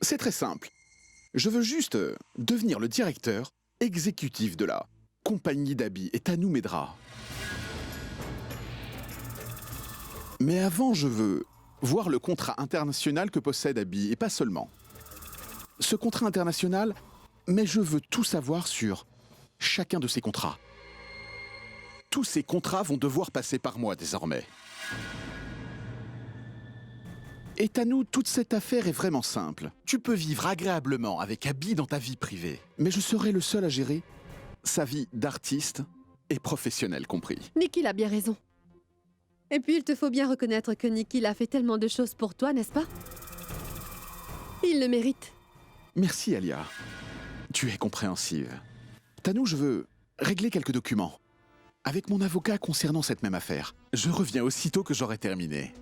C'est très simple. Je veux juste devenir le directeur exécutif de la compagnie d'habits et Tanu m'aidera. Mais avant, je veux voir le contrat international que possède Abby, et pas seulement. Ce contrat international, mais je veux tout savoir sur chacun de ces contrats. Tous ces contrats vont devoir passer par moi désormais. Et Tanu, toute cette affaire est vraiment simple. Tu peux vivre agréablement avec Abby dans ta vie privée, mais je serai le seul à gérer sa vie d'artiste et professionnelle compris. Nikhil a bien raison. Et puis, il te faut bien reconnaître que Nikhil a fait tellement de choses pour toi, n'est-ce pas? Il le mérite. Merci Alia. Tu es compréhensive. Tanu, je veux régler quelques documents. Avec mon avocat concernant cette même affaire. Je reviens aussitôt que j'aurai terminé.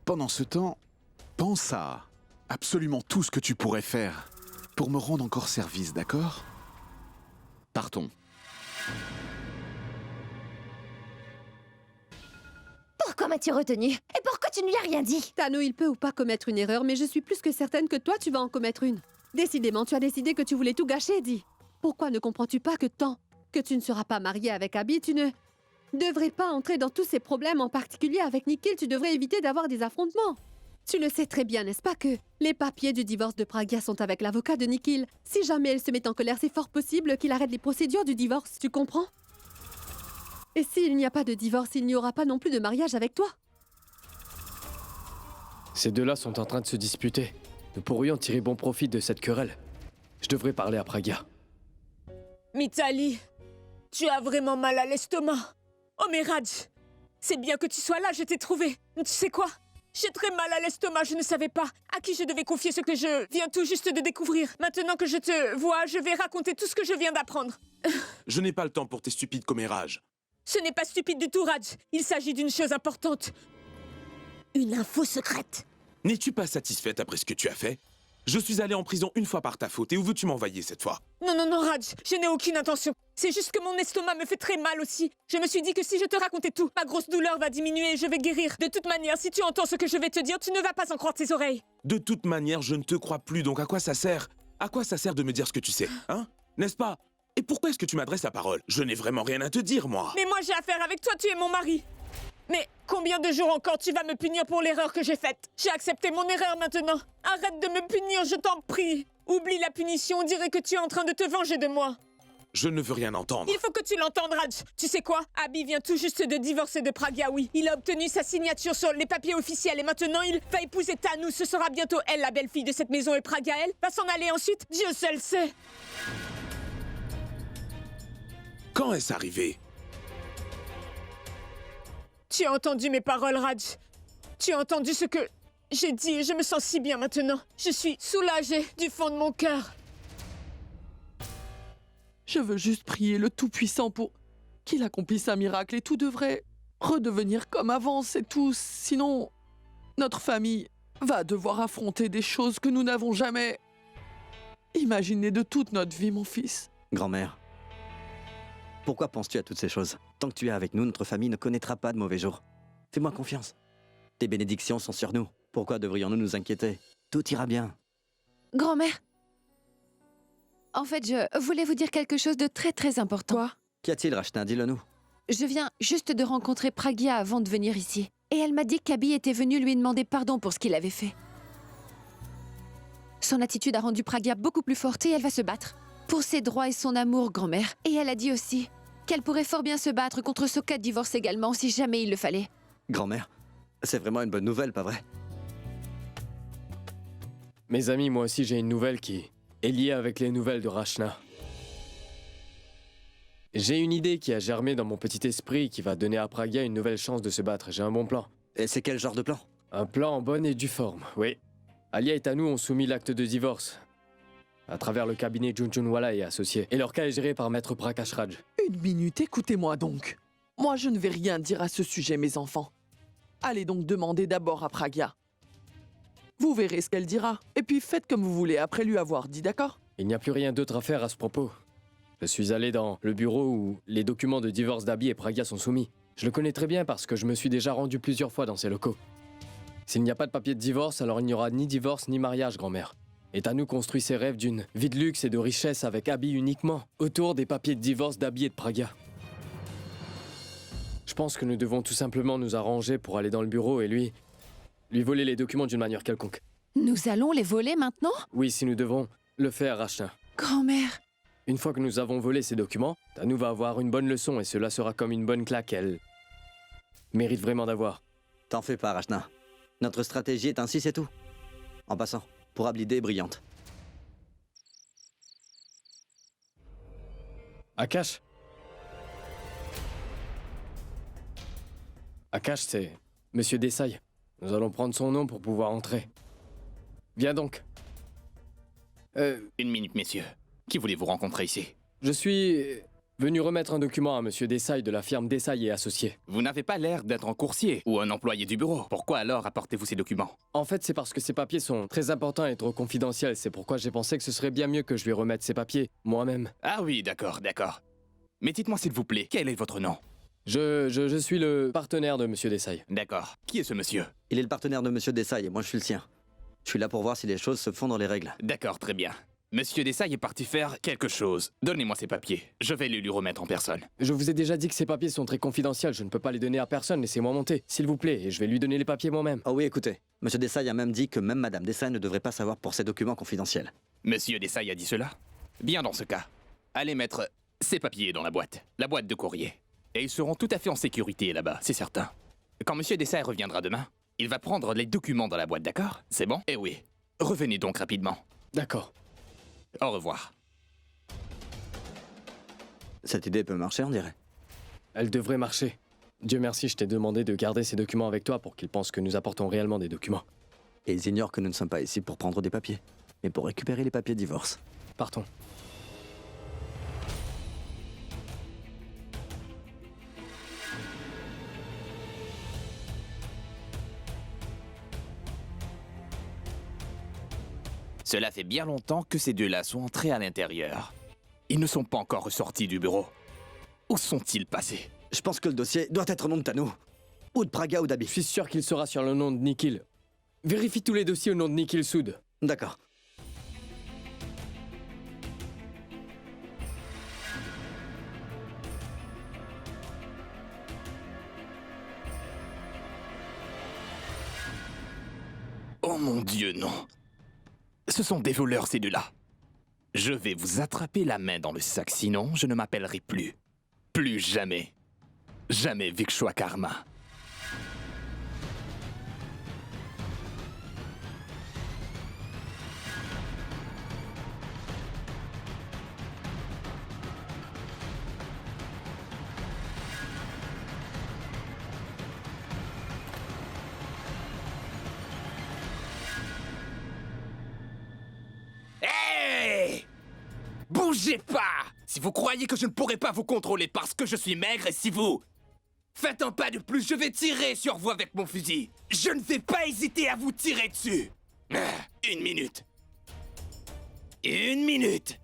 Pendant ce temps, pense à absolument tout ce que tu pourrais faire pour me rendre encore service, d'accord? Partons. Pourquoi m'as-tu retenu? Et pourquoi tu ne lui as rien dit? Tanu, il peut ou pas commettre une erreur, mais je suis plus que certaine que toi, tu vas en commettre une. Décidément, tu as décidé que tu voulais tout gâcher, dis. Pourquoi ne comprends-tu pas que tant que tu ne seras pas mariée avec Abby, tu ne devrais pas entrer dans tous ces problèmes, en particulier avec Nikhil, tu devrais éviter d'avoir des affrontements. Tu le sais très bien, n'est-ce pas, que les papiers du divorce de Pragya sont avec l'avocat de Nikhil. Si jamais elle se met en colère, c'est fort possible qu'il arrête les procédures du divorce, tu comprends? Et s'il n'y a pas de divorce, il n'y aura pas non plus de mariage avec toi. Ces deux-là sont en train de se disputer. Nous pourrions tirer bon profit de cette querelle. Je devrais parler à Pragya. Mithali, tu as vraiment mal à l'estomac. Oh mais Raj, c'est bien que tu sois là, je t'ai trouvé. Tu sais quoi? J'ai très mal à l'estomac, je ne savais pas à qui je devais confier ce que je viens tout juste de découvrir. Maintenant que je te vois, je vais raconter tout ce que je viens d'apprendre. Je n'ai pas le temps pour tes stupides commérages. Ce n'est pas stupide du tout, Raj. Il s'agit d'une chose importante. Une info secrète. N'es-tu pas satisfaite après ce que tu as fait? Je suis allé en prison une fois par ta faute, et où veux-tu m'envoyer cette fois? Non, non, non, Raj, je n'ai aucune intention. C'est juste que mon estomac me fait très mal aussi. Je me suis dit que si je te racontais tout, ma grosse douleur va diminuer et je vais guérir. De toute manière, si tu entends ce que je vais te dire, tu ne vas pas en croire tes oreilles. De toute manière, je ne te crois plus, donc à quoi ça sert? À quoi ça sert de me dire ce que tu sais, hein? N'est-ce pas? Et pourquoi est-ce que tu m'adresses la parole? Je n'ai vraiment rien à te dire, moi. Mais moi, j'ai affaire avec toi, tu es mon mari. Mais combien de jours encore tu vas me punir pour l'erreur que j'ai faite? J'ai accepté mon erreur maintenant. Arrête de me punir, je t'en prie. Oublie la punition, on dirait que tu es en train de te venger de moi. Je ne veux rien entendre. Il faut que tu l'entendes, Raj. Tu sais quoi? Abby vient tout juste de divorcer de Pragya, oui. Il a obtenu sa signature sur les papiers officiels et maintenant il va épouser Tanu. Ce sera bientôt elle, la belle-fille de cette maison, et Pragya, elle, va s'en aller ensuite. Dieu seul sait. Quand est-ce arrivé? Tu as entendu mes paroles, Raj. Tu as entendu ce que j'ai dit et je me sens si bien maintenant. Je suis soulagée du fond de mon cœur. Je veux juste prier le Tout-Puissant pour qu'il accomplisse un miracle et tout devrait redevenir comme avant, c'est tout. Sinon, notre famille va devoir affronter des choses que nous n'avons jamais imaginées de toute notre vie, mon fils. Grand-mère, pourquoi penses-tu à toutes ces choses? Tant que tu es avec nous, notre famille ne connaîtra pas de mauvais jours. Fais-moi confiance. Tes bénédictions sont sur nous. Pourquoi devrions-nous nous inquiéter? Tout ira bien. Grand-mère, en fait, je voulais vous dire quelque chose de très très important. Quoi? Qu'y a-t-il, Rachna? Dis-le-nous. Je viens juste de rencontrer Pragya avant de venir ici. Et elle m'a dit qu'Abby était venue lui demander pardon pour ce qu'il avait fait. Son attitude a rendu Pragya beaucoup plus forte et elle va se battre. Pour ses droits et son amour, grand-mère. Et elle a dit aussi qu'elle pourrait fort bien se battre contre ce cas de divorce également, si jamais il le fallait. Grand-mère, c'est vraiment une bonne nouvelle, pas vrai? Mes amis, moi aussi j'ai une nouvelle qui est liée avec les nouvelles de Rachna. J'ai une idée qui a germé dans mon petit esprit qui va donner à Pragya une nouvelle chance de se battre. J'ai un bon plan. Et c'est quel genre de plan? Un plan en bonne et due forme, oui. Alia et Tanu ont soumis l'acte de divorce à travers le cabinet Junjunwala et associés. Et leur cas est géré par Maître Prakash Raj. Une minute, écoutez-moi donc. Moi, je ne vais rien dire à ce sujet, mes enfants. Allez donc demander d'abord à Pragya. Vous verrez ce qu'elle dira. Et puis faites comme vous voulez après lui avoir dit, d'accord? Il n'y a plus rien d'autre à faire à ce propos. Je suis allé dans le bureau où les documents de divorce d'Abby et Pragya sont soumis. Je le connais très bien parce que je me suis déjà rendu plusieurs fois dans ses locaux. S'il n'y a pas de papier de divorce, alors il n'y aura ni divorce ni mariage, grand-mère. Et Tanou construit ses rêves d'une vie de luxe et de richesse avec Abby uniquement, autour des papiers de divorce d'Abby et de Praga. Je pense que nous devons tout simplement nous arranger pour aller dans le bureau et lui voler les documents d'une manière quelconque. Nous allons les voler maintenant? Oui, si nous devons le faire, Rachna. Grand-mère, Une fois que nous avons volé ces documents, Tanou va avoir une bonne leçon et cela sera comme une bonne claque qu'elle mérite vraiment d'avoir. T'en fais pas, Rachna. Notre stratégie est ainsi, c'est tout. En passant, pour l'idée est brillante. Akash? Akash, c'est Monsieur Desai. Nous allons prendre son nom pour pouvoir entrer. Viens donc. Une minute, messieurs. Qui voulez-vous rencontrer ici? Je suis venu remettre un document à Monsieur Desai de la firme Desai et Associés. Vous n'avez pas l'air d'être un coursier ou un employé du bureau. Pourquoi alors apportez-vous ces documents? En fait, c'est parce que ces papiers sont très importants et trop confidentiels. C'est pourquoi j'ai pensé que ce serait bien mieux que je lui remette ces papiers, moi-même. Ah oui, d'accord, d'accord. Mais dites-moi s'il vous plaît, quel est votre nom? Je suis le partenaire de Monsieur Desai. D'accord. Qui est ce monsieur? Il est le partenaire de Monsieur Desai et moi je suis le sien. Je suis là pour voir si les choses se font dans les règles. D'accord, très bien. Monsieur Desai est parti faire quelque chose. Donnez-moi ces papiers. Je vais les lui remettre en personne. Je vous ai déjà dit que ces papiers sont très confidentiels. Je ne peux pas les donner à personne. Laissez-moi monter, s'il vous plaît, et je vais lui donner les papiers moi-même. Oh oui, écoutez, Monsieur Desai a même dit que même Madame Desai ne devrait pas savoir pour ces documents confidentiels. Monsieur Desai a dit cela? Bien dans ce cas, allez mettre ces papiers dans la boîte de courrier. Et ils seront tout à fait en sécurité là-bas, c'est certain. Quand Monsieur Desai reviendra demain, il va prendre les documents dans la boîte, d'accord? C'est bon? Eh oui. Revenez donc rapidement. D'accord. Au revoir. Cette idée peut marcher, on dirait. Elle devrait marcher. Dieu merci, je t'ai demandé de garder ces documents avec toi pour qu'ils pensent que nous apportons réellement des documents. Et ils ignorent que nous ne sommes pas ici pour prendre des papiers, mais pour récupérer les papiers de divorce. Partons. Cela fait bien longtemps que ces deux-là sont entrés à l'intérieur. Ils ne sont pas encore ressortis du bureau. Où sont-ils passés? Je pense que le dossier doit être au nom de Tanou. Ou de Praga ou d'Abby. Je suis sûr qu'il sera sur le nom de Nikhil. Vérifie tous les dossiers au nom de Nikhil Sood. D'accord. Oh mon Dieu, non. Ce sont des voleurs, ces deux-là. Je vais vous attraper la main dans le sac, sinon je ne m'appellerai plus. Plus jamais. Jamais Vikshwa Karma. Hey! Bougez pas! Si vous croyez que je ne pourrai pas vous contrôler parce que je suis maigre et si vous faites un pas de plus, je vais tirer sur vous avec mon fusil. Je ne vais pas hésiter à vous tirer dessus. Une minute. Une minute.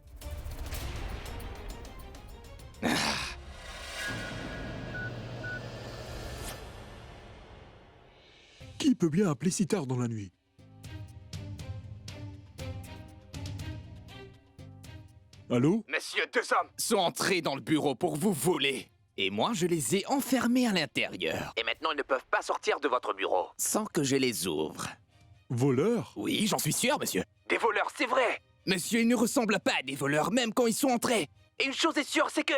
Qui peut bien appeler si tard dans la nuit? Allô? Messieurs, deux hommes sont entrés dans le bureau pour vous voler. Et moi, je les ai enfermés à l'intérieur. Et maintenant, ils ne peuvent pas sortir de votre bureau sans que je les ouvre. Voleurs? Oui, j'en suis sûr, monsieur. Des voleurs, c'est vrai. Monsieur, ils ne ressemblent pas à des voleurs, même quand ils sont entrés. Et une chose est sûre, c'est que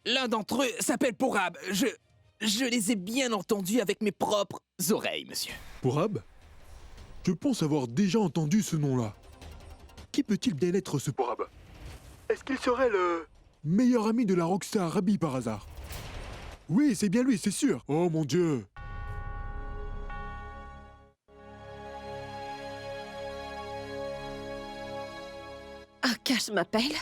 l'un d'entre eux s'appelle Pourab. Je les ai bien entendus avec mes propres oreilles, monsieur. Pourab? Je pense avoir déjà entendu ce nom-là. Qui peut-il bien être ce Pourab? Est-ce qu'il serait le meilleur ami de la rockstar Abby par hasard? Oui, c'est bien lui, c'est sûr. Oh mon Dieu. Akash m'appelle.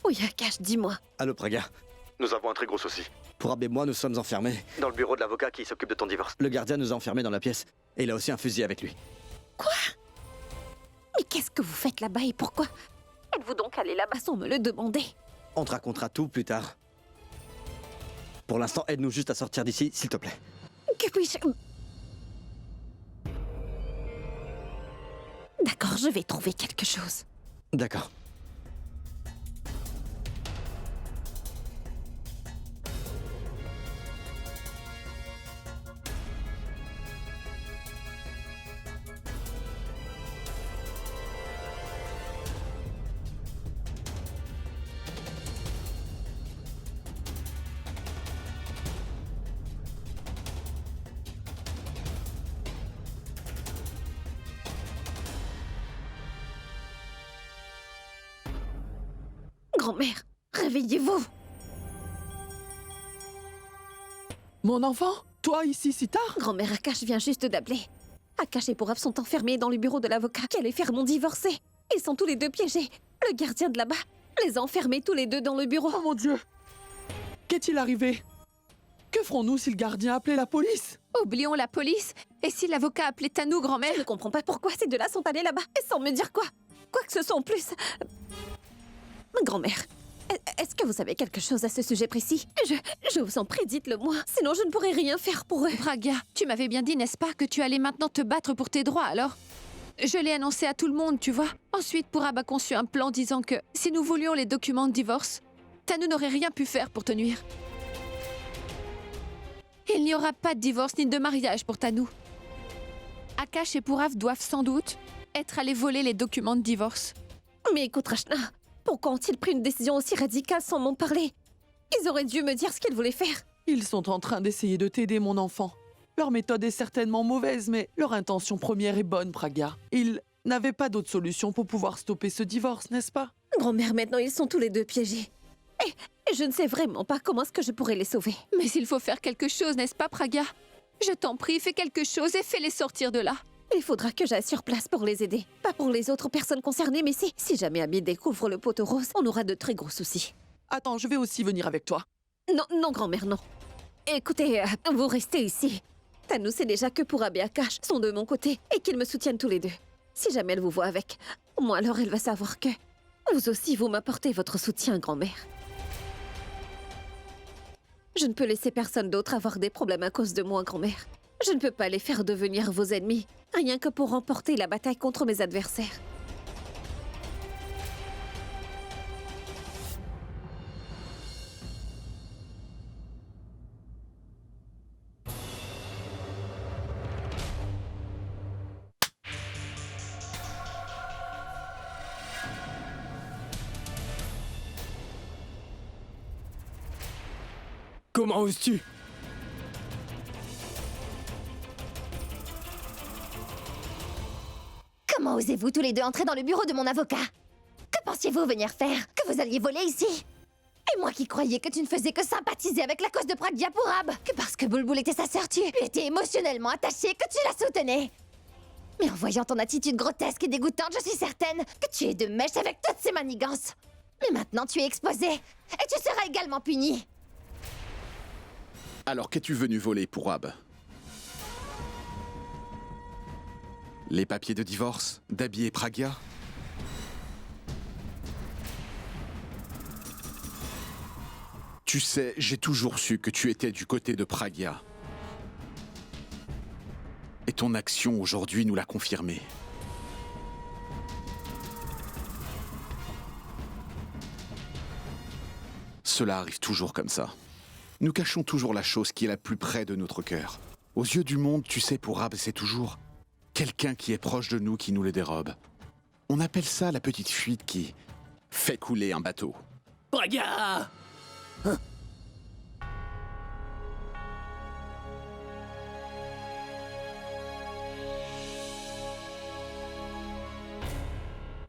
Oui, Akash, dis-moi. Allô, Praga. Nous avons un très gros souci. Pourab et moi, nous sommes enfermés dans le bureau de l'avocat qui s'occupe de ton divorce. Le gardien nous a enfermés dans la pièce. Et il a aussi un fusil avec lui. Quoi? Mais qu'est-ce que vous faites là-bas et pourquoi? Êtes-vous donc allé là-bas sans me le demander? On te racontera tout plus tard. Pour l'instant, aide-nous juste à sortir d'ici, s'il te plaît. Que puis-je... D'accord, je vais trouver quelque chose. D'accord. Grand-mère, réveillez-vous. Mon enfant? Toi ici si tard? Grand-mère Akash vient juste d'appeler. Akash et Pourav sont enfermés dans le bureau de l'avocat qui allait faire mon divorcé. Ils sont tous les deux piégés. Le gardien de là-bas les a enfermés tous les deux dans le bureau. Oh mon Dieu! Qu'est-il arrivé? Que ferons-nous si le gardien appelait la police? Oublions la police. Et si l'avocat appelait Tanou, grand-mère? Je ne comprends pas pourquoi ces deux-là sont allés là-bas et sans me dire quoi. Quoi que ce soit en plus. Grand-mère, est-ce que vous savez quelque chose à ce sujet précis? Je vous en prie, dites-le-moi. Sinon, je ne pourrai rien faire pour eux. Braga, tu m'avais bien dit, n'est-ce pas, que tu allais maintenant te battre pour tes droits, alors? Je l'ai annoncé à tout le monde, tu vois. Ensuite, Pourav a conçu un plan disant que si nous voulions les documents de divorce, Tanou n'aurait rien pu faire pour te nuire. Il n'y aura pas de divorce ni de mariage pour Tanou. Akash et Pourav doivent sans doute être allés voler les documents de divorce. Mais écoute, Rachna, pourquoi ont-ils pris une décision aussi radicale sans m'en parler? Ils auraient dû me dire ce qu'ils voulaient faire. Ils sont en train d'essayer de t'aider, mon enfant. Leur méthode est certainement mauvaise, mais leur intention première est bonne, Braga. Ils n'avaient pas d'autre solution pour pouvoir stopper ce divorce, n'est-ce pas? Grand-mère, maintenant, ils sont tous les deux piégés. Et je ne sais vraiment pas comment est-ce que je pourrais les sauver. Mais il faut faire quelque chose, n'est-ce pas, Braga? Je t'en prie, fais quelque chose et fais-les sortir de là. Il faudra que j'aille sur place pour les aider. Pas pour les autres personnes concernées, mais si jamais Abby découvre le poteau rose, on aura de très gros soucis. Attends, je vais aussi venir avec toi. Non, non, grand-mère, non. Écoutez, vous restez ici. Tanou sait déjà que Pourav et Akash sont de mon côté et qu'ils me soutiennent tous les deux. Si jamais elle vous voit avec, moi alors elle va savoir que... Vous aussi, vous m'apportez votre soutien, grand-mère. Je ne peux laisser personne d'autre avoir des problèmes à cause de moi, grand-mère. Je ne peux pas les faire devenir vos ennemis, rien que pour remporter la bataille contre mes adversaires. Comment oses-tu? Comment osez-vous tous les deux entrer dans le bureau de mon avocat? Que pensiez-vous venir faire? Que vous alliez voler ici? Et moi qui croyais que tu ne faisais que sympathiser avec la cause de Pragya Pourav, que parce que Bulbul était sa sœur, tu étais émotionnellement attaché, que tu la soutenais. Mais en voyant ton attitude grotesque et dégoûtante, je suis certaine que tu es de mèche avec toutes ces manigances. Mais maintenant tu es exposé, et tu seras également puni. Alors qu'es-tu venu voler, Pourav? Les papiers de divorce d'Abby et Pragya? Tu sais, j'ai toujours su que tu étais du côté de Pragya. Et ton action aujourd'hui nous l'a confirmé. Cela arrive toujours comme ça. Nous cachons toujours la chose qui est la plus près de notre cœur. Aux yeux du monde, tu sais, Pourav, c'est toujours quelqu'un qui est proche de nous qui nous le dérobe. On appelle ça la petite fuite qui fait couler un bateau. Pragya! Hein?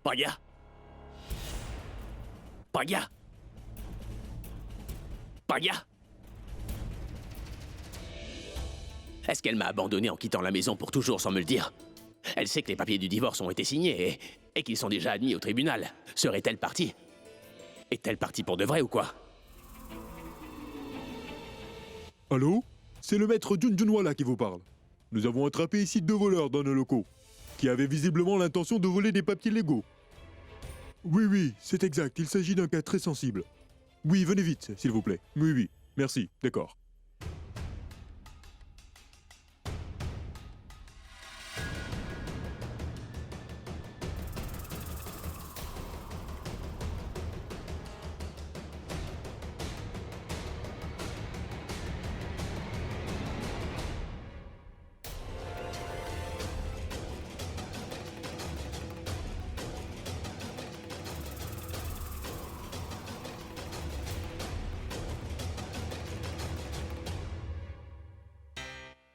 Pragya! Pragya! Pragya! Est-ce qu'elle m'a abandonné en quittant la maison pour toujours sans me le dire? Elle sait que les papiers du divorce ont été signés et qu'ils sont déjà admis au tribunal. Serait-elle partie? Est-elle partie pour de vrai ou quoi? Allô? C'est le maître Junjunwala qui vous parle. Nous avons attrapé ici 2 voleurs dans nos locaux, qui avaient visiblement l'intention de voler des papiers légaux. Oui, c'est exact, il s'agit d'un cas très sensible. Oui, venez vite, s'il vous plaît. Oui, oui, merci, d'accord.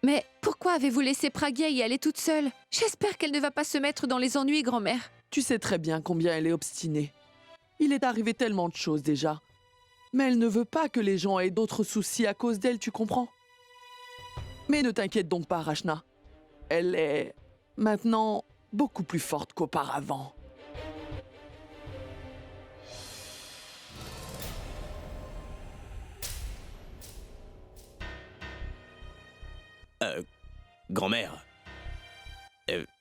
Mais pourquoi avez-vous laissé Pragya y aller toute seule? J'espère qu'elle ne va pas se mettre dans les ennuis, grand-mère. Tu sais très bien combien elle est obstinée. Il est arrivé tellement de choses déjà. Mais elle ne veut pas que les gens aient d'autres soucis à cause d'elle, tu comprends? Mais ne t'inquiète donc pas, Rachna. Elle est maintenant beaucoup plus forte qu'auparavant. Grand-mère,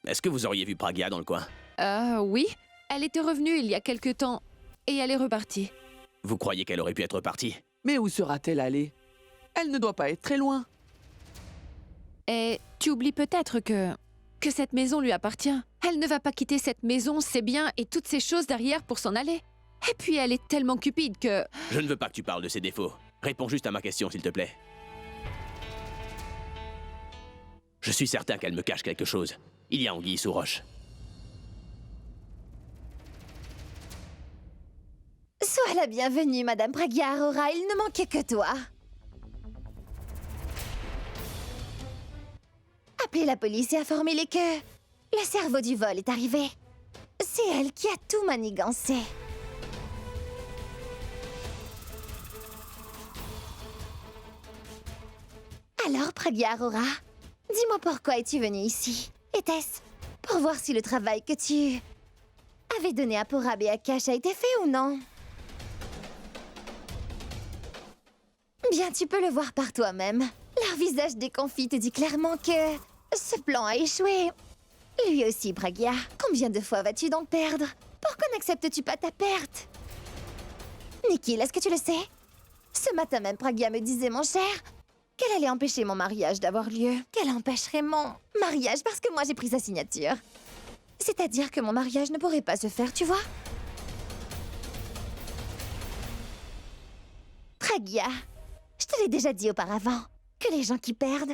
est-ce que vous auriez vu Pragya dans le coin? Oui. Elle était revenue il y a quelque temps et elle est repartie. Vous croyez qu'elle aurait pu être partie? Mais où sera-t-elle allée? Elle ne doit pas être très loin. Et tu oublies peut-être que cette maison lui appartient. Elle ne va pas quitter cette maison, ses biens et toutes ces choses derrière pour s'en aller. Et puis elle est tellement cupide que... Je ne veux pas que tu parles de ses défauts. Réponds juste à ma question, s'il te plaît. Je suis certain qu'elle me cache quelque chose. Il y a anguille sous roche. Sois la bienvenue, Madame Pragya Aurora, il ne manquait que toi. Appelez la police et informez-les que le cerveau du vol est arrivé. C'est elle qui a tout manigancé. Alors, Pragya Aurora, dis-moi pourquoi es-tu venue ici? Était-ce pour voir si le travail que tu avais donné à Porab et à Cash a été fait ou non? Bien, tu peux le voir par toi-même. Leur visage déconfit te dit clairement que ce plan a échoué. Lui aussi, Pragya. Combien de fois vas-tu donc perdre? Pourquoi n'acceptes-tu pas ta perte? Nikhil, est-ce que tu le sais? Ce matin même, Pragya me disait, mon cher, qu'elle allait empêcher mon mariage d'avoir lieu. Qu'elle empêcherait mon mariage parce que moi j'ai pris sa signature. C'est-à-dire que mon mariage ne pourrait pas se faire, tu vois? Pragya, je te l'ai déjà dit auparavant, que les gens qui perdent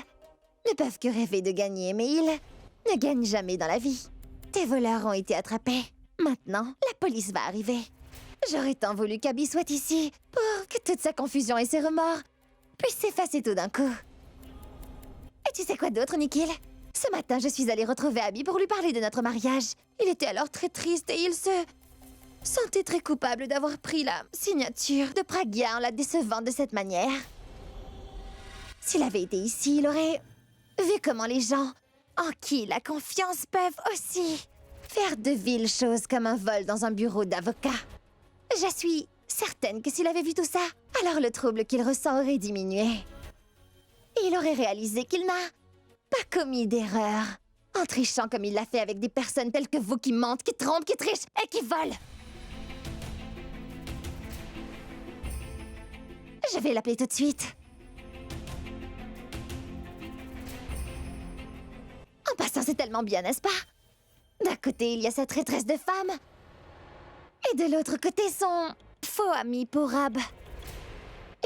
ne peuvent que rêver de gagner, mais ils ne gagnent jamais dans la vie. Tes voleurs ont été attrapés. Maintenant, la police va arriver. J'aurais tant voulu qu'Abby soit ici pour que toute sa confusion et ses remords puissent s'effacer tout d'un coup. Et tu sais quoi d'autre, Nikhil? Ce matin, je suis allée retrouver Abby pour lui parler de notre mariage. Il était alors très triste et il se sentait très coupable d'avoir pris la signature de Pragya en la décevant de cette manière. S'il avait été ici, il aurait vu comment les gens en qui la confiance peuvent aussi faire de viles choses comme un vol dans un bureau d'avocat. Je suis certaine que s'il avait vu tout ça, alors le trouble qu'il ressent aurait diminué. Et il aurait réalisé qu'il n'a pas commis d'erreur en trichant comme il l'a fait avec des personnes telles que vous qui mentent, qui trompent, qui trichent et qui volent. Je vais l'appeler tout de suite. En passant, c'est tellement bien, n'est-ce pas? D'un côté, il y a cette traîtresse de femme. Et de l'autre côté, son faux ami Porab.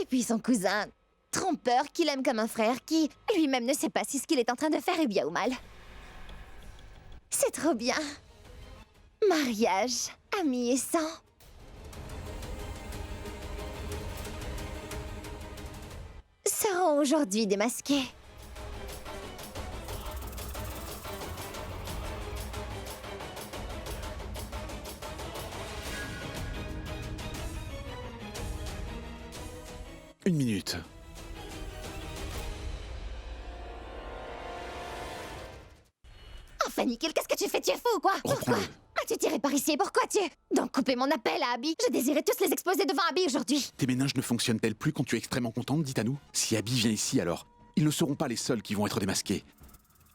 Et puis son cousin trompeur qu'il aime comme un frère qui lui-même ne sait pas si ce qu'il est en train de faire est bien ou mal. C'est trop bien. Mariage, amis et sang. Seront aujourd'hui démasqués. Une minute. Enfin, Nikhil, qu'est-ce que tu fais? Tu es fou ou quoi? Pourquoi as-tu tiré par ici? Pourquoi tu... Donc couper mon appel à Abby? Je désirais tous les exposer devant Abby aujourd'hui. Tes méninges ne fonctionnent-elles plus quand tu es extrêmement contente, dites à nous? Si Abby vient ici, alors, ils ne seront pas les seuls qui vont être démasqués.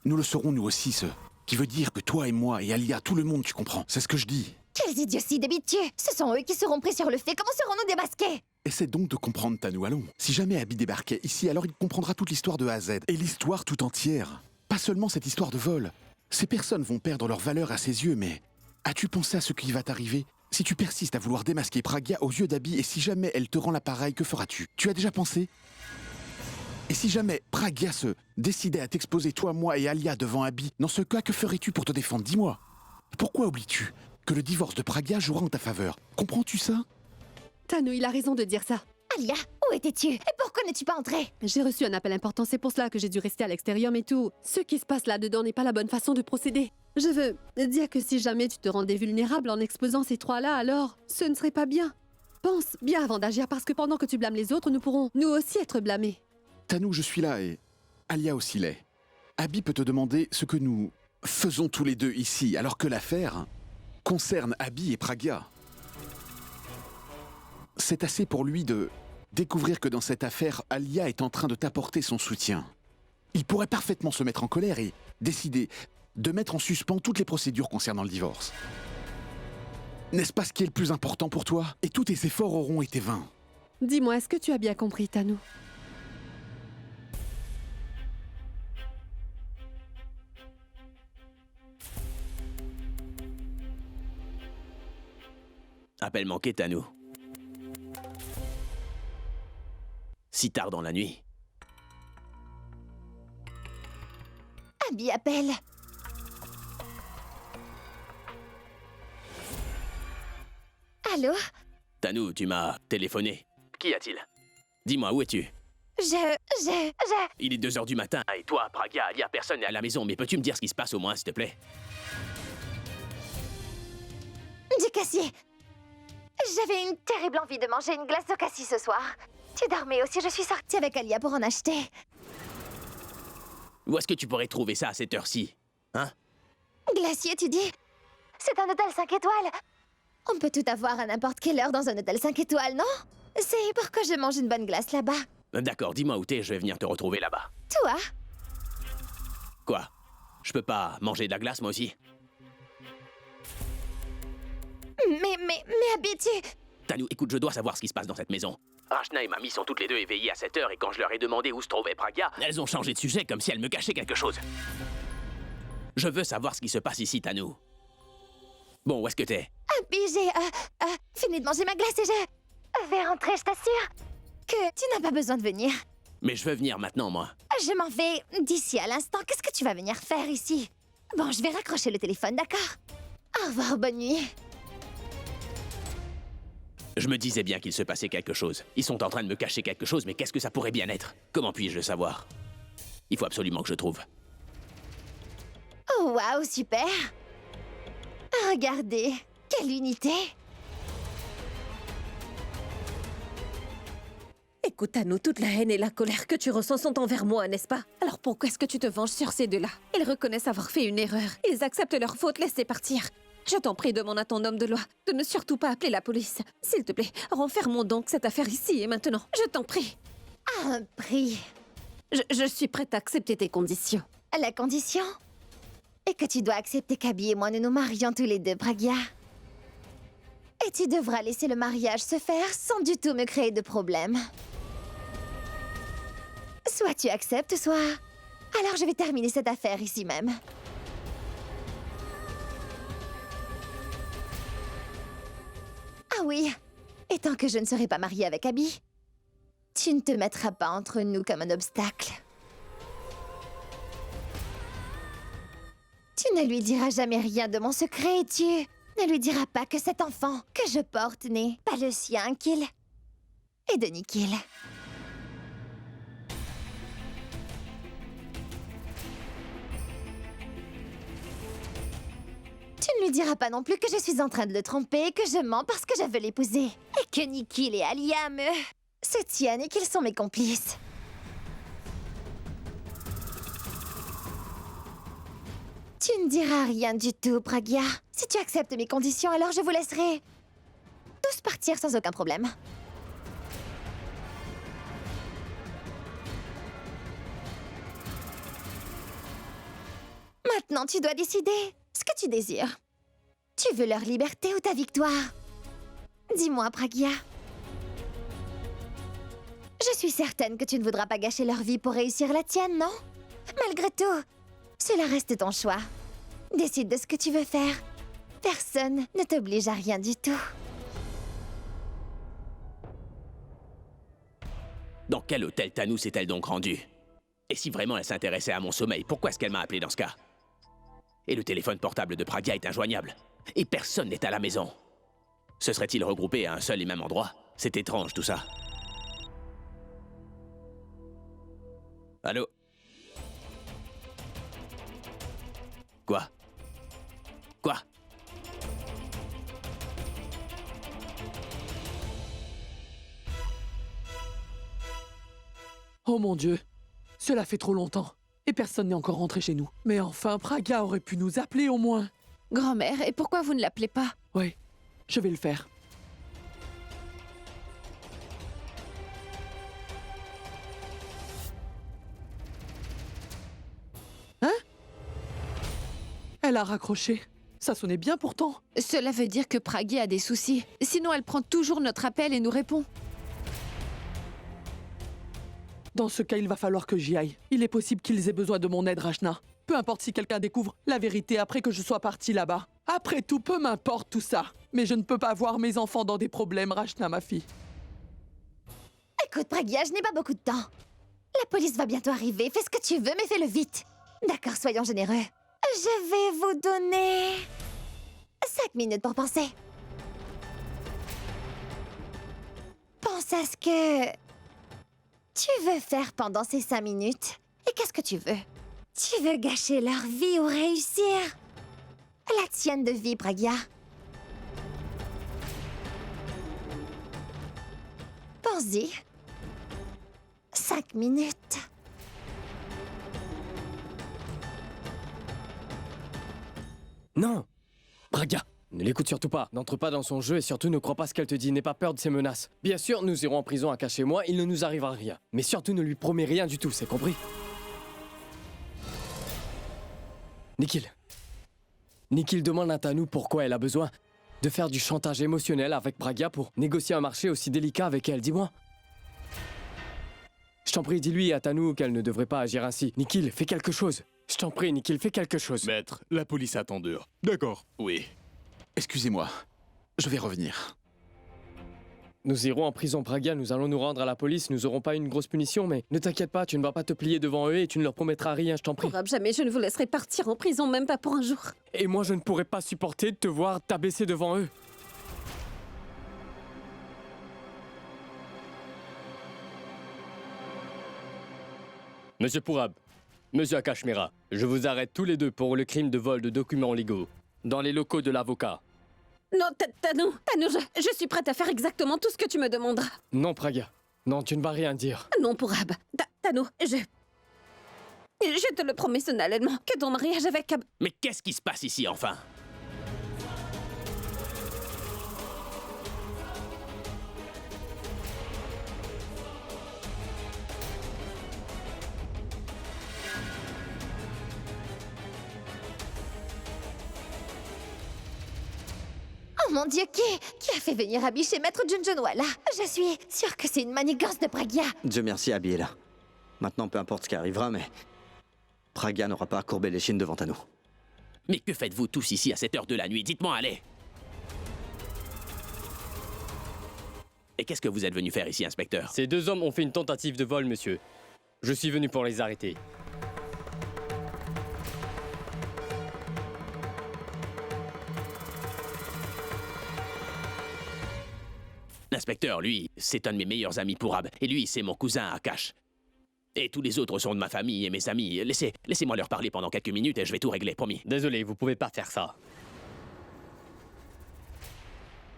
Nous le serons nous aussi, ce qui veut dire que toi et moi et Alia, tout le monde, tu comprends? C'est ce que je dis. Quelles idioties d'habitude! Ce sont eux qui seront pris sur le fait. Comment serons-nous démasqués? Essaie donc de comprendre, Tanou, allons. Si jamais Abby débarquait ici, alors il comprendra toute l'histoire de A à Z. Et l'histoire tout entière. Pas seulement cette histoire de vol. Ces personnes vont perdre leur valeur à ses yeux, mais... As-tu pensé à ce qui va t'arriver si tu persistes à vouloir démasquer Pragya aux yeux d'Abby et si jamais elle te rend l'appareil, que feras-tu? Tu as déjà pensé? Et si jamais Pragya se décidait à t'exposer toi, moi et Alia devant Abby, dans ce cas, que ferais-tu pour te défendre? Dis-moi. Pourquoi oublies-tu que le divorce de Pragya jouera en ta faveur? Comprends-tu ça? Tanou, il a raison de dire ça. Alia, où étais-tu? Et pourquoi n'es-tu pas entrée? J'ai reçu un appel important, c'est pour cela que j'ai dû rester à l'extérieur, mais tout. Ce qui se passe là-dedans n'est pas la bonne façon de procéder. Je veux dire que si jamais tu te rendais vulnérable en exposant ces trois-là, alors ce ne serait pas bien. Pense bien avant d'agir, parce que pendant que tu blâmes les autres, nous pourrons nous aussi être blâmés. Tanou, je suis là et Alia aussi l'est. Abby peut te demander ce que nous faisons tous les deux ici, alors que l'affaire concerne Abby et Pragya. C'est assez pour lui de découvrir que dans cette affaire, Alia est en train de t'apporter son soutien. Il pourrait parfaitement se mettre en colère et décider de mettre en suspens toutes les procédures concernant le divorce. N'est-ce pas ce qui est le plus important pour toi? Et tous tes efforts auront été vains. Dis-moi, est-ce que tu as bien compris, Tanou? Appel manqué, Tanou. Si tard dans la nuit. Abby appelle. Allô? Tanou, tu m'as téléphoné. Qu'y a-t-il? Dis-moi, où es-tu? Je... Il est 2 heures du matin, et toi, Pragya, Alia, personne n'est à la maison, mais peux-tu me dire ce qui se passe au moins, s'il te plaît? Du Cassis. J'avais une terrible envie de manger une glace au cassis ce soir. Tu dormais aussi, je suis sortie avec Alia pour en acheter. Où est-ce que tu pourrais trouver ça à cette heure-ci? Hein? Glacier, tu dis? C'est un hôtel 5 étoiles. On peut tout avoir à n'importe quelle heure dans un hôtel 5 étoiles, non? C'est pourquoi je mange une bonne glace là-bas. D'accord, dis-moi où t'es, je vais venir te retrouver là-bas. Toi? Quoi? Je peux pas manger de la glace, moi aussi? Mais Abby, tu... Tanou, écoute, je dois savoir ce qui se passe dans cette maison. Rachna et Mamie sont toutes les deux éveillées à cette heure et quand je leur ai demandé où se trouvait Pragya, elles ont changé de sujet comme si elles me cachaient quelque chose. Je veux savoir ce qui se passe ici, Tanou. Bon, où est-ce que t'es? Abby, j'ai fini de manger ma glace et je vais rentrer, je t'assure que tu n'as pas besoin de venir. Mais je veux venir maintenant, moi. Je m'en vais d'ici à l'instant. Qu'est-ce que tu vas venir faire ici? Bon, je vais raccrocher le téléphone, d'accord? Au revoir, bonne nuit. Je me disais bien qu'il se passait quelque chose. Ils sont en train de me cacher quelque chose, mais qu'est-ce que ça pourrait bien être? Comment puis-je le savoir? Il faut absolument que je trouve. Oh, waouh, super! Regardez, quelle unité! Écoute, Tanou, toute la haine et la colère que tu ressens sont envers moi, n'est-ce pas? Alors pourquoi est-ce que tu te venges sur ces deux-là? Ils reconnaissent avoir fait une erreur. Ils acceptent leur faute, laisse-les partir. Je t'en prie, demande à ton homme de loi de ne surtout pas appeler la police. S'il te plaît, renfermons donc cette affaire ici et maintenant. Je t'en prie. À un prix. Je suis prête à accepter tes conditions. La condition est que tu dois accepter qu'Abby et moi nous nous marions tous les deux, Pragya. Et tu devras laisser le mariage se faire sans du tout me créer de problème. Soit tu acceptes, soit... Alors je vais terminer cette affaire ici même. Ah oui, et tant que je ne serai pas mariée avec Abby, tu ne te mettras pas entre nous comme un obstacle. Tu ne lui diras jamais rien de mon secret et tu ne lui diras pas que cet enfant que je porte n'est pas le sien, qu'il est de Nikhil. Tu ne lui diras pas non plus que je suis en train de le tromper, que je mens parce que je veux l'épouser. Et que Nikhil et Alia se tiennent et qu'ils sont mes complices. Tu ne diras rien du tout, Pragya. Si tu acceptes mes conditions, alors je vous laisserai tous partir sans aucun problème. Maintenant, tu dois décider ce que tu désires. Tu veux leur liberté ou ta victoire? Dis-moi, Pragya. Je suis certaine que tu ne voudras pas gâcher leur vie pour réussir la tienne, non? Malgré tout, cela reste ton choix. Décide de ce que tu veux faire. Personne ne t'oblige à rien du tout. Dans quel hôtel Tanou s'est-elle donc rendue? Et si vraiment elle s'intéressait à mon sommeil, pourquoi est-ce qu'elle m'a appelé dans ce cas? Et le téléphone portable de Pragya est injoignable. Et personne n'est à la maison. Se serait-il regroupé à un seul et même endroit? C'est étrange tout ça. Allô? Quoi? Quoi? Oh mon Dieu, cela fait trop longtemps. Et personne n'est encore rentré chez nous. Mais enfin, Pragya aurait pu nous appeler au moins. Grand-mère, et pourquoi vous ne l'appelez pas? Oui, je vais le faire. Hein? Elle a raccroché. Ça sonnait bien pourtant. Cela veut dire que Pragya a des soucis. Sinon, elle prend toujours notre appel et nous répond. Dans ce cas, il va falloir que j'y aille. Il est possible qu'ils aient besoin de mon aide, Rachna. Peu importe si quelqu'un découvre la vérité après que je sois partie là-bas. Après tout, peu m'importe tout ça. Mais je ne peux pas voir mes enfants dans des problèmes, Rachna, ma fille. Écoute, Pragya, je n'ai pas beaucoup de temps. La police va bientôt arriver. Fais ce que tu veux, mais fais-le vite. D'accord, soyons généreux. Je vais vous donner 5 minutes pour penser. Pense à ce que tu veux faire pendant ces 5 minutes. Et qu'est-ce que tu veux? Tu veux gâcher leur vie ou réussir? La tienne de vie, Pragya. Pense-y. 5 minutes. Non! Pragya, ne l'écoute surtout pas. N'entre pas dans son jeu et surtout ne crois pas ce qu'elle te dit. N'aie pas peur de ses menaces. Bien sûr, nous irons en prison à chez moi, il ne nous arrivera rien. Mais surtout ne lui promets rien du tout, c'est compris? Nikhil. Nikhil demande à Tanou pourquoi elle a besoin de faire du chantage émotionnel avec Pragya pour négocier un marché aussi délicat avec elle, dis-moi. Je t'en prie, dis-lui à Tanou qu'elle ne devrait pas agir ainsi. Nikhil, fais quelque chose. Je t'en prie, Nikhil, fais quelque chose. Maître, la police attend dehors. D'accord. Oui. Excusez-moi. Je vais revenir. Nous irons en prison, Pragya, nous allons nous rendre à la police, nous aurons pas une grosse punition, mais ne t'inquiète pas, tu ne vas pas te plier devant eux et tu ne leur promettras rien, je t'en prie. Pourab, jamais je ne vous laisserai partir en prison, même pas pour un jour. Et moi, je ne pourrais pas supporter de te voir t'abaisser devant eux. Monsieur Pourab, Monsieur Akashmira, je vous arrête tous les deux pour le crime de vol de documents légaux, dans les locaux de l'avocat. Non, Tanou, je suis prête à faire exactement tout ce que tu me demanderas. Non, Pragya. Non, tu ne vas rien dire. Non, Pourab. Tanou, je te le promets solennellement que ton mariage avec Ab... Mais qu'est-ce qui se passe ici, enfin? Oh mon Dieu, qui a fait venir Abhi chez Maître Junjunwala? Je suis sûre que c'est une manigance de Pragya. Dieu merci, Abhi est là. Maintenant, peu importe ce qui arrivera, mais Pragya n'aura pas à courber l'échine devant nous. Mais que faites-vous tous ici à cette heure de la nuit? Dites-moi, allez! Et qu'est-ce que vous êtes venu faire ici, inspecteur? Ces deux hommes ont fait une tentative de vol, monsieur. Je suis venu pour les arrêter. L'inspecteur, lui, c'est un de mes meilleurs amis Pourab. Et lui, c'est mon cousin Akash. Et tous les autres sont de ma famille et mes amis. Laissez-moi leur parler pendant quelques minutes et je vais tout régler, promis. Désolé, vous pouvez pas faire ça.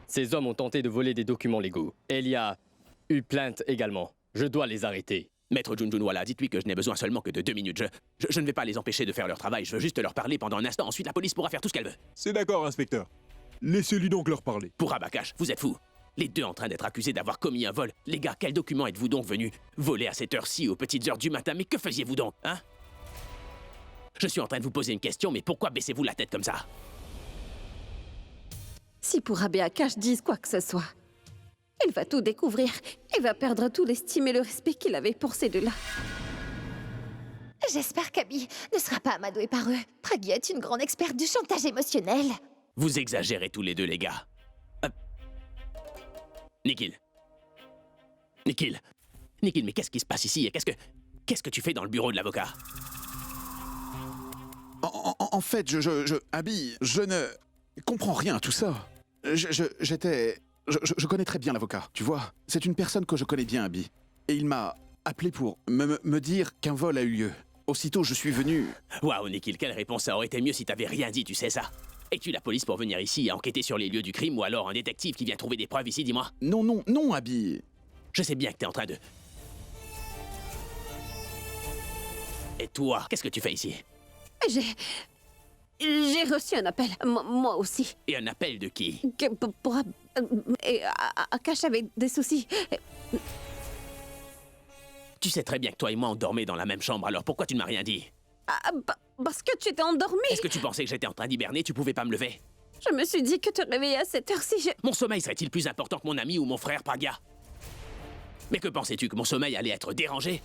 Ces hommes ont tenté de voler des documents légaux. Et il y a eu plainte également. Je dois les arrêter. Maître Junjunwala, dites-lui que je n'ai besoin seulement que de 2 minutes. Je ne vais pas les empêcher de faire leur travail. Je veux juste leur parler pendant un instant. Ensuite, la police pourra faire tout ce qu'elle veut. C'est d'accord, inspecteur. Laissez-lui donc leur parler. Pourab, Akash, vous êtes fous. Les deux en train d'être accusés d'avoir commis un vol. Les gars, quel document êtes-vous donc venus voler à cette heure-ci, aux petites heures du matin? Mais que faisiez-vous donc, hein? Je suis en train de vous poser une question, mais pourquoi baissez-vous la tête comme ça? Si Pourab et Akash disent quoi que ce soit, il va tout découvrir et va perdre tout l'estime et le respect qu'il avait pour ces deux-là. J'espère qu'Abby ne sera pas amadouée par eux. Pragya est une grande experte du chantage émotionnel. Vous exagérez tous les deux, les gars. Nikhil. Nikhil. Nikhil, mais qu'est-ce qui se passe ici? Et qu'est-ce que tu fais dans le bureau de l'avocat? En fait, Abby, je ne comprends rien à tout ça. Je connais très bien l'avocat, tu vois. C'est une personne que je connais bien, Abby. Et il m'a appelé pour me dire qu'un vol a eu lieu. Aussitôt, je suis venu... Waouh, Nikhil, quelle réponse! Ça aurait été mieux si t'avais rien dit, tu sais ça. Es-tu la police pour venir ici et enquêter sur les lieux du crime, ou alors un détective qui vient trouver des preuves ici, dis-moi? Non, Abby. Je sais bien que t'es en train de... Et toi, qu'est-ce que tu fais ici? J'ai reçu un appel, moi aussi. Et un appel de qui? Pourab et Akash avait des soucis. Tu sais très bien que toi et moi on dormait dans la même chambre, alors pourquoi tu ne m'as rien dit? Parce que tu étais endormi. Est-ce que tu pensais que j'étais en train d'hiberner? Tu pouvais pas me lever? Je me suis dit que te réveiller à cette heure-ci, Mon sommeil serait-il plus important que mon ami ou mon frère Pragya? Mais que pensais-tu, que mon sommeil allait être dérangé?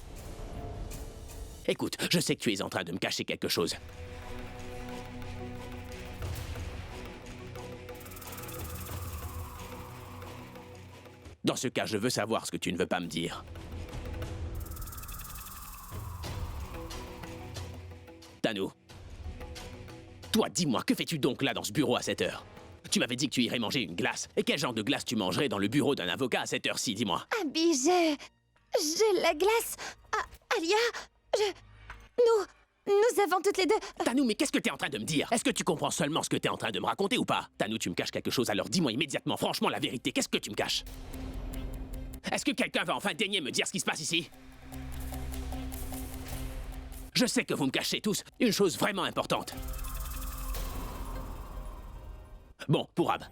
Écoute, je sais que tu es en train de me cacher quelque chose. Dans ce cas, je veux savoir ce que tu ne veux pas me dire. Tanu. Toi, dis-moi, que fais-tu donc là dans ce bureau à cette heure? Tu m'avais dit que tu irais manger une glace. Et quel genre de glace tu mangerais dans le bureau d'un avocat à cette heure-ci, dis-moi? Abby, j'ai la glace. Alia, Nous avons toutes les deux... Tanu, mais qu'est-ce que t'es en train de me dire? Est-ce que tu comprends seulement ce que t'es en train de me raconter ou pas? Tanu, tu me caches quelque chose, alors dis-moi immédiatement, franchement, la vérité. Qu'est-ce que tu me caches? Est-ce que quelqu'un va enfin daigner me dire ce qui se passe ici? Je sais que vous me cachez tous une chose vraiment importante. Bon, Pourab,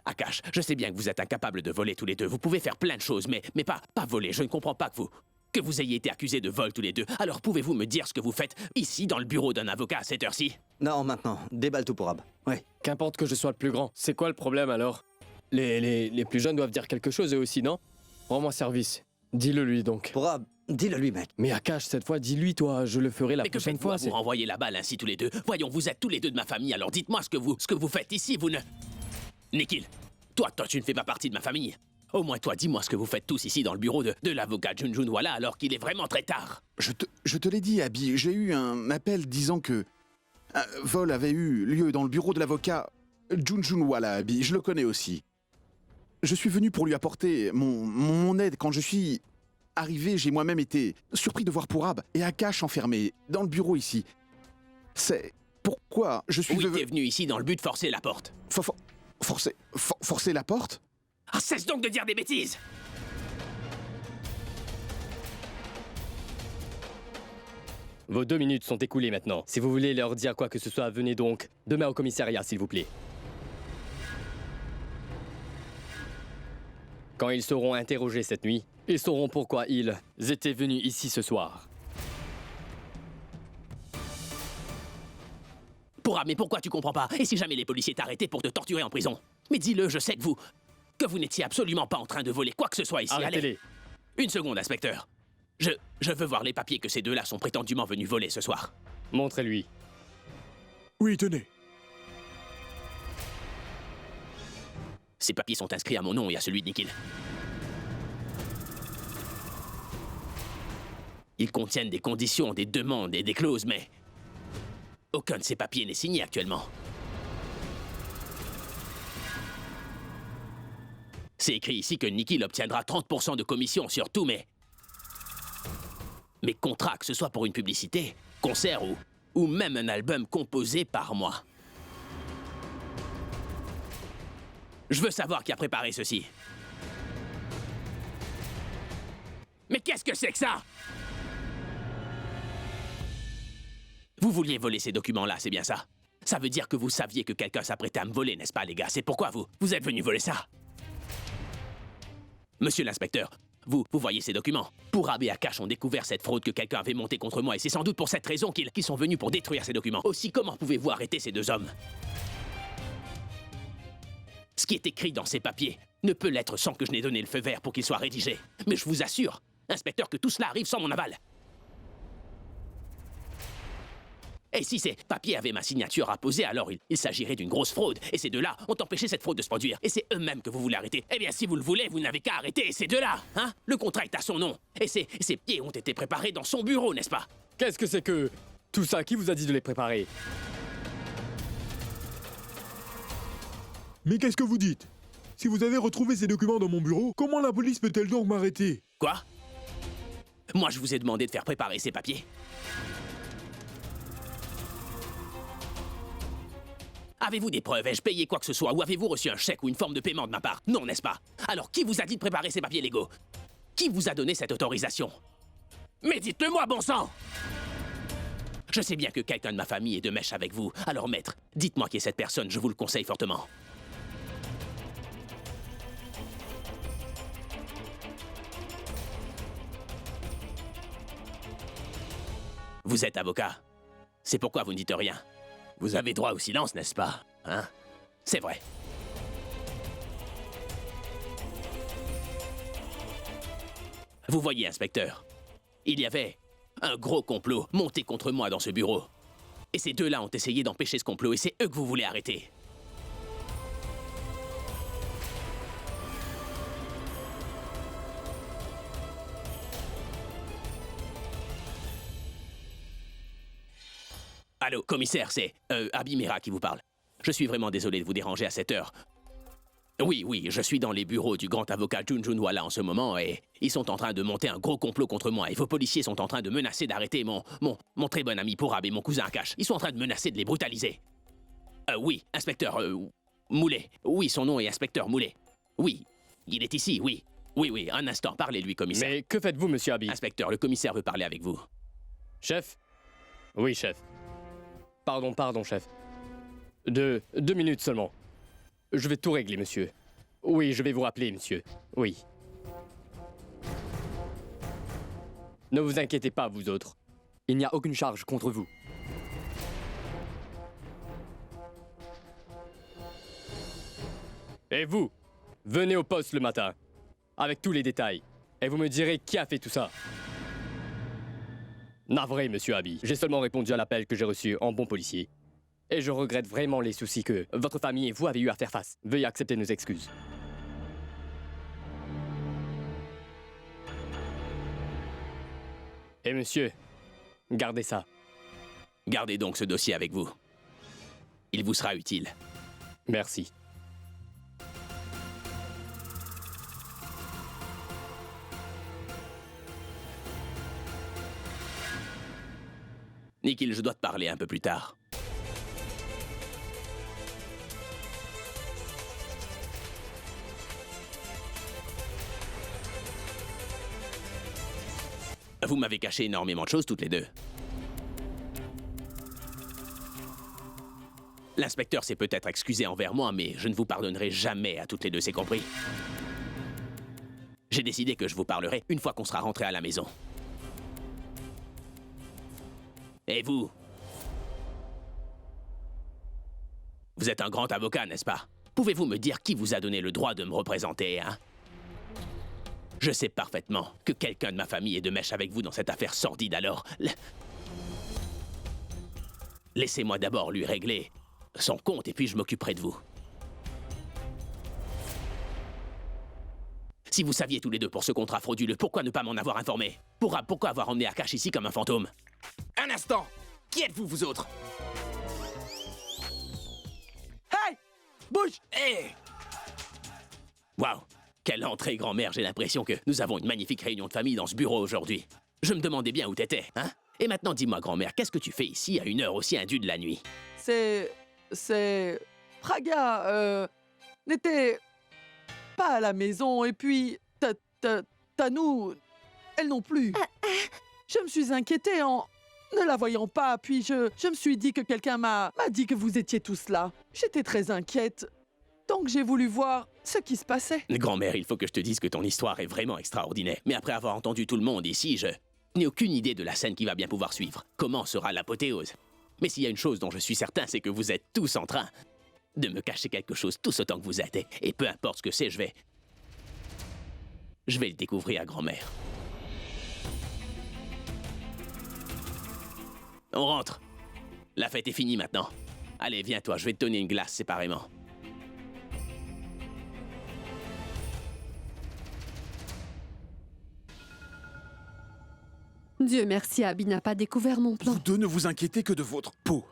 Akash, je sais bien que vous êtes incapables de voler tous les deux. Vous pouvez faire plein de choses, mais pas voler. Je ne comprends pas que vous ayez été accusés de vol tous les deux. Alors pouvez-vous me dire ce que vous faites ici, dans le bureau d'un avocat à cette heure-ci? Non, maintenant. Déballe tout, Pourab. Ouais. Qu'importe que je sois le plus grand. C'est quoi le problème alors? Les plus jeunes doivent dire quelque chose eux aussi, non? Rends-moi service. Dis-le lui donc. Pourab, dis-le lui, mec. Mais Akash, cette fois, dis-lui toi. Je le ferai la prochaine fois. Vous renvoyez la balle ainsi tous les deux. Voyons, vous êtes tous les deux de ma famille, alors dites-moi ce que vous faites ici, vous ne... Nikhil, toi, tu ne fais pas partie de ma famille. Au moins, toi, dis-moi ce que vous faites tous ici dans le bureau de l'avocat Junjunwala alors qu'il est vraiment très tard. Je te l'ai dit, Abby, j'ai eu un appel disant que un vol avait eu lieu dans le bureau de l'avocat Junjunwala, Abby. Je le connais aussi. Je suis venu pour lui apporter mon aide. Quand je suis arrivé, j'ai moi-même été surpris de voir Pourab et Akash enfermés dans le bureau ici. C'est pourquoi je suis... Oui, t'es venu ici dans le but de forcer la porte. Forcer la porte? Ah, cesse donc de dire des bêtises! Vos 2 minutes sont écoulées maintenant. Si vous voulez leur dire quoi que ce soit, venez donc demain au commissariat, s'il vous plaît. Quand ils seront interrogés cette nuit, ils sauront pourquoi ils étaient venus ici ce soir. Pourab, mais pourquoi tu comprends pas? Et si jamais les policiers t'arrêtaient pour te torturer en prison? Mais dis-le, je sais que vous n'étiez absolument pas en train de voler quoi que ce soit ici. Arrêtez-les. Une seconde, inspecteur. Je veux voir les papiers que ces deux-là sont prétendument venus voler ce soir. Montrez-lui. Oui, tenez. Ces papiers sont inscrits à mon nom et à celui de Nikhil. Ils contiennent des conditions, des demandes et des clauses, mais... aucun de ces papiers n'est signé actuellement. C'est écrit ici que Nikhil obtiendra 30% de commission sur tous mes contrats, que ce soit pour une publicité, concert ou même un album composé par moi. Je veux savoir qui a préparé ceci. Mais qu'est-ce que c'est que ça? Vous vouliez voler ces documents-là, c'est bien ça? Ça veut dire que vous saviez que quelqu'un s'apprêtait à me voler, n'est-ce pas, les gars? C'est pourquoi vous êtes venus voler ça? Monsieur l'inspecteur, vous voyez ces documents? Pourab et Akash ont découvert cette fraude que quelqu'un avait montée contre moi et c'est sans doute pour cette raison qu'ils sont venus pour détruire ces documents. Aussi, comment pouvez-vous arrêter ces deux hommes? Ce qui est écrit dans ces papiers ne peut l'être sans que je n'ai donné le feu vert pour qu'il soit rédigé. Mais je vous assure, inspecteur, que tout cela arrive sans mon aval. Et si ces papiers avaient ma signature apposée, alors il s'agirait d'une grosse fraude. Et ces deux-là ont empêché cette fraude de se produire. Et c'est eux-mêmes que vous voulez arrêter. Eh bien, si vous le voulez, vous n'avez qu'à arrêter ces deux-là, hein? Le contrat est à son nom. Et ces pieds ont été préparés dans son bureau, n'est-ce pas? Qu'est-ce que c'est que tout ça? Qui vous a dit de les préparer? Mais qu'est-ce que vous dites? Si vous avez retrouvé ces documents dans mon bureau, comment la police peut-elle donc m'arrêter? Quoi? Moi, je vous ai demandé de faire préparer ces papiers. Avez-vous des preuves? Ai-je payé quoi que ce soit? Ou avez-vous reçu un chèque ou une forme de paiement de ma part? Non, n'est-ce pas? Alors, qui vous a dit de préparer ces papiers légaux? Qui vous a donné cette autorisation? Mais dites-le-moi, bon sang! Je sais bien que quelqu'un de ma famille est de mèche avec vous. Alors, maître, dites-moi qui est cette personne, je vous le conseille fortement. Vous êtes avocat. C'est pourquoi vous ne dites rien. Vous avez droit au silence, n'est-ce pas? Hein? C'est vrai. Vous voyez, inspecteur, il y avait un gros complot monté contre moi dans ce bureau. Et ces deux-là ont essayé d'empêcher ce complot, et c'est eux que vous voulez arrêter. Allô, commissaire, c'est Abby Mira qui vous parle. Je suis vraiment désolé de vous déranger à cette heure. Oui, je suis dans les bureaux du grand avocat Jun Junwala en ce moment et ils sont en train de monter un gros complot contre moi et vos policiers sont en train de menacer d'arrêter mon très bon ami Pourab et mon cousin Akash. Ils sont en train de menacer de les brutaliser. Oui, inspecteur Moulet. Oui, son nom est inspecteur Moulet. Oui, il est ici, oui. Oui, un instant, parlez-lui, commissaire. Mais que faites-vous, monsieur Abby? Inspecteur, le commissaire veut parler avec vous. Chef? Oui, chef. Pardon, chef. 2 minutes seulement. Je vais tout régler, monsieur. Oui, je vais vous rappeler, monsieur. Oui. Ne vous inquiétez pas, vous autres. Il n'y a aucune charge contre vous. Et vous, venez au poste le matin, avec tous les détails, et vous me direz qui a fait tout ça. Navré, monsieur Abby. J'ai seulement répondu à l'appel que j'ai reçu en bon policier. Et je regrette vraiment les soucis que votre famille et vous avez eu à faire face. Veuillez accepter nos excuses. Et monsieur, gardez ça. Gardez donc ce dossier avec vous. Il vous sera utile. Merci. Nikhil, je dois te parler un peu plus tard. Vous m'avez caché énormément de choses toutes les deux. L'inspecteur s'est peut-être excusé envers moi, mais je ne vous pardonnerai jamais à toutes les deux, c'est compris? J'ai décidé que je vous parlerai une fois qu'on sera rentré à la maison. Et vous? Vous êtes un grand avocat, n'est-ce pas? Pouvez-vous me dire qui vous a donné le droit de me représenter, hein? Je sais parfaitement que quelqu'un de ma famille est de mèche avec vous dans cette affaire sordide, alors... Laissez-moi d'abord lui régler son compte et puis je m'occuperai de vous. Si vous saviez tous les deux pour ce contrat frauduleux, pourquoi ne pas m'en avoir informé? Pourquoi avoir emmené Akash ici comme un fantôme? Un instant! Qui êtes-vous, vous autres? Hey! Bouge! Hé! Waouh! Quelle entrée, grand-mère! J'ai l'impression que nous avons une magnifique réunion de famille dans ce bureau aujourd'hui. Je me demandais bien où t'étais, hein? Et maintenant, dis-moi, grand-mère, qu'est-ce que tu fais ici à une heure aussi indue de la nuit? Praga, n'était pas à la maison, et puis Tanou, elle non plus. Je me suis inquiétée en ne la voyant pas, puis je me suis dit que quelqu'un m'a dit que vous étiez tous là. J'étais très inquiète, donc j'ai voulu voir ce qui se passait. Grand-mère, il faut que je te dise que ton histoire est vraiment extraordinaire. Mais après avoir entendu tout le monde ici, je n'ai aucune idée de la scène qui va bien pouvoir suivre. Comment sera l'apothéose? Mais s'il y a une chose dont je suis certain, c'est que vous êtes tous en train de me cacher quelque chose tous autant que vous êtes. Et peu importe ce que c'est, je vais le découvrir à grand-mère. On rentre. La fête est finie maintenant. Allez, viens toi, je vais te donner une glace séparément. Dieu merci, Abby n'a pas découvert mon plan. Vous deux ne vous inquiétez que de votre peau.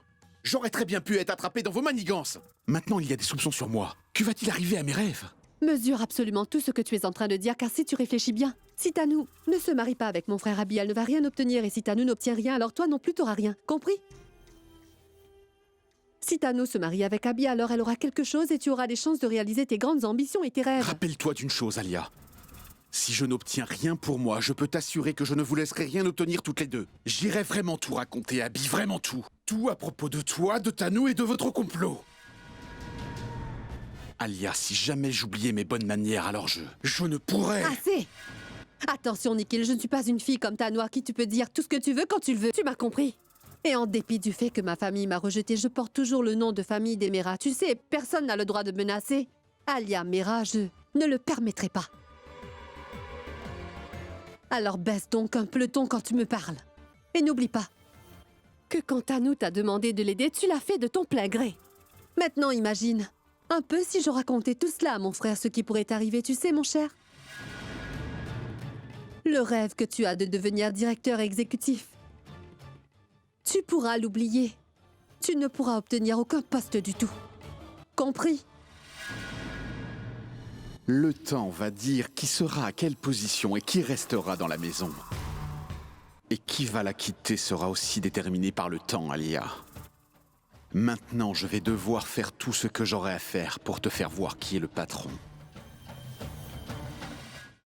J'aurais très bien pu être attrapé dans vos manigances. Maintenant, il y a des soupçons sur moi. Que va-t-il arriver à mes rêves? Mesure absolument tout ce que tu es en train de dire, car si tu réfléchis bien, si Tanou ne se marie pas avec mon frère Abby, elle ne va rien obtenir, et si Tanou n'obtient rien, alors toi non plus t'auras rien. Compris? Si Tanou se marie avec Abby, alors elle aura quelque chose et tu auras des chances de réaliser tes grandes ambitions et tes rêves. Rappelle-toi d'une chose, Alia. Si je n'obtiens rien pour moi, je peux t'assurer que je ne vous laisserai rien obtenir toutes les deux. J'irai vraiment tout raconter, Abby, vraiment tout. Tout à propos de toi, de Tanou et de votre complot. Alia, si jamais j'oubliais mes bonnes manières, alors je ne pourrais... Assez! Attention, Nikhil, je ne suis pas une fille comme Tanou à qui tu peux dire tout ce que tu veux quand tu le veux. Tu m'as compris? Et en dépit du fait que ma famille m'a rejeté, je porte toujours le nom de famille des Mera. Tu sais, personne n'a le droit de me menacer. Alia Mera, je ne le permettrai pas. Alors baisse donc un peu le ton quand tu me parles. Et n'oublie pas que quand Tanou t'a demandé de l'aider, tu l'as fait de ton plein gré. Maintenant, imagine un peu si je racontais tout cela à mon frère, ce qui pourrait arriver, tu sais, mon cher. Le rêve que tu as de devenir directeur exécutif. Tu pourras l'oublier. Tu ne pourras obtenir aucun poste du tout. Compris? Le temps va dire qui sera à quelle position et qui restera dans la maison. Et qui va la quitter sera aussi déterminé par le temps, Alia. Maintenant, je vais devoir faire tout ce que j'aurai à faire pour te faire voir qui est le patron.